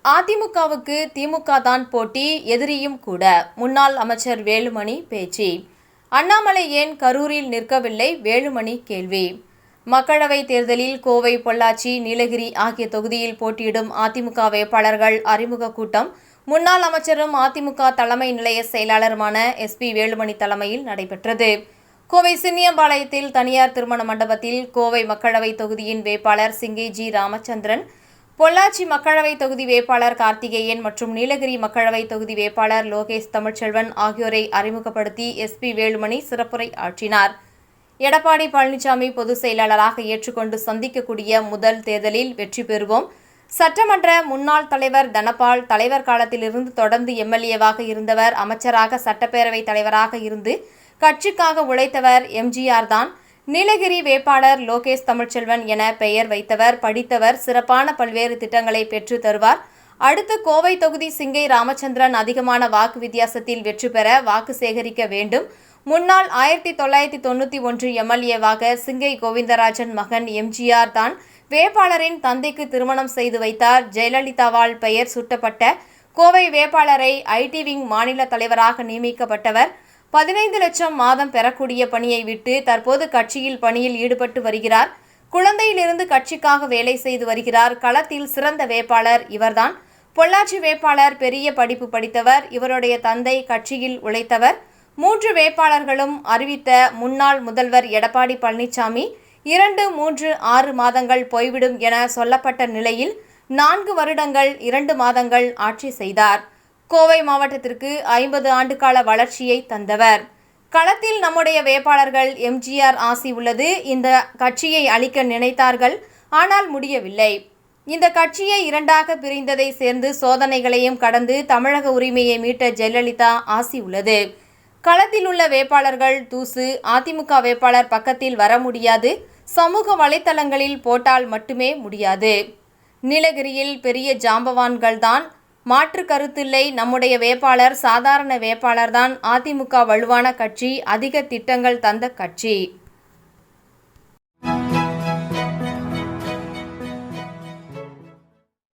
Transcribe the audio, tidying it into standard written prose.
அதிமுகவுக்கு திமுக தான் போட்டி, எதிரியும் கூட. முன்னாள் அமைச்சர் வேலுமணி பேச்சு. அண்ணாமலை ஏன் கரூரில் நிற்கவில்லை? வேலுமணி கேள்வி. மக்களவைத் தேர்தலில் கோவை, பொள்ளாச்சி, நீலகிரி ஆகிய தொகுதியில் போட்டியிடும் அதிமுக வேட்பாளர்கள் அறிமுக கூட்டம் முன்னாள் அமைச்சரும் அதிமுக தலைமை நிலைய செயலாளருமான SP வேலுமணி தலைமையில் நடைபெற்றது. கோவை சின்னியம்பாளையத்தில் தனியார் திருமண மண்டபத்தில் கோவை மக்களவைத் தொகுதியின் வேட்பாளர் சிங்கை ஜி. ராமச்சந்திரன், பொள்ளாச்சி மக்களவை தொகுதி வேட்பாளர் கார்த்திகேயன் மற்றும் நீலகிரி மக்களவை தொகுதி வேட்பாளர் லோகேஷ் தமிழ்ச்செல்வன் ஆகியோரை அறிமுகப்படுத்தி SP வேலுமணி சிறப்புரை ஆற்றினார். எடப்பாடி பழனிசாமி பொதுச் செயலாளராக ஏற்றுக்கொண்டு சந்திக்கக்கூடிய முதல் தேர்தலில் வெற்றி பெறுவோம். சட்டமன்ற முன்னாள் தலைவர் தனபால் தலைவர் காலத்திலிருந்து தொடர்ந்து MLA-வாக இருந்தவர். அமைச்சராக, சட்டப்பேரவைத் தலைவராக இருந்து கட்சிக்காக உழைத்தவர் MGR தான். நீலகிரி வேட்பாளர் லோகேஷ் தமிழ்ச்செல்வன் என பெயர் வைத்தவர், படித்தவர், சிறப்பான பல்வேறு திட்டங்களை பெற்று தருவார். அடுத்து கோவை தொகுதி சிங்கை ராமச்சந்திரன் அதிகமான வாக்கு வித்தியாசத்தில் வெற்றி பெற வாக்கு சேகரிக்க வேண்டும். முன்னாள் 1991 MLA-வாக சிங்கை கோவிந்தராஜன் மகன் MGR தான் வேட்பாளரின் தந்தைக்கு திருமணம் செய்து வைத்தார். ஜெயலலிதாவால் பெயர் சூட்டப்பட்ட கோவை வேட்பாளரை IT விங் மாநில தலைவராக நியமிக்கப்பட்டவர். 15 லட்சம் மாதம் பெறக்கூடிய பணியை விட்டு தற்போது கட்சியில் பணியில் ஈடுபட்டு வருகிறார். குழந்தையிலிருந்து கட்சிக்காக வேலை செய்து வருகிறார். களத்தில் சிறந்த வேட்பாளர் இவர்தான். பொள்ளாச்சி வேட்பாளர் பெரிய படிப்பு படித்தவர். இவருடைய தந்தை கட்சியில் உழைத்தவர். 3 வேட்பாளர்களும் அறிவித்த முன்னாள் முதல்வர் எடப்பாடி பழனிசாமி 2, 3, 6 மாதங்கள் போய்விடும் என சொல்லப்பட்ட நிலையில் 4 வருடங்கள் 2 மாதங்கள் ஆட்சி செய்தார். கோவை மாவட்டத்திற்கு 50 ஆண்டுகால வளர்ச்சியை தந்தவர். களத்தில் நம்முடைய வேட்பாளர்கள் MGR ஆசி உள்ளது. இந்த கட்சியை அழிக்க நினைத்தார்கள், ஆனால் முடியவில்லை. இந்த கட்சியை 2ஆக பிரிந்ததை சேர்ந்து சோதனைகளையும் கடந்து தமிழக உரிமையை மீட்ட ஜெயலலிதா ஆசி உள்ளது. களத்தில் உள்ள வேட்பாளர்கள் தூசு. அதிமுக வேட்பாளர் பக்கத்தில் வர முடியாது. சமூக வலைத்தளங்களில் போட்டால் மட்டுமே முடியாது. நீலகிரியில் பெரிய ஜாம்பவான்கள்தான், மாற்று கருத்தில்லை. நம்முடைய வேட்பாளர் சாதாரண வேட்பாளர்தான். அதிமுக வலுவான கட்சி, அதிக திட்டங்கள் தந்த கட்சி.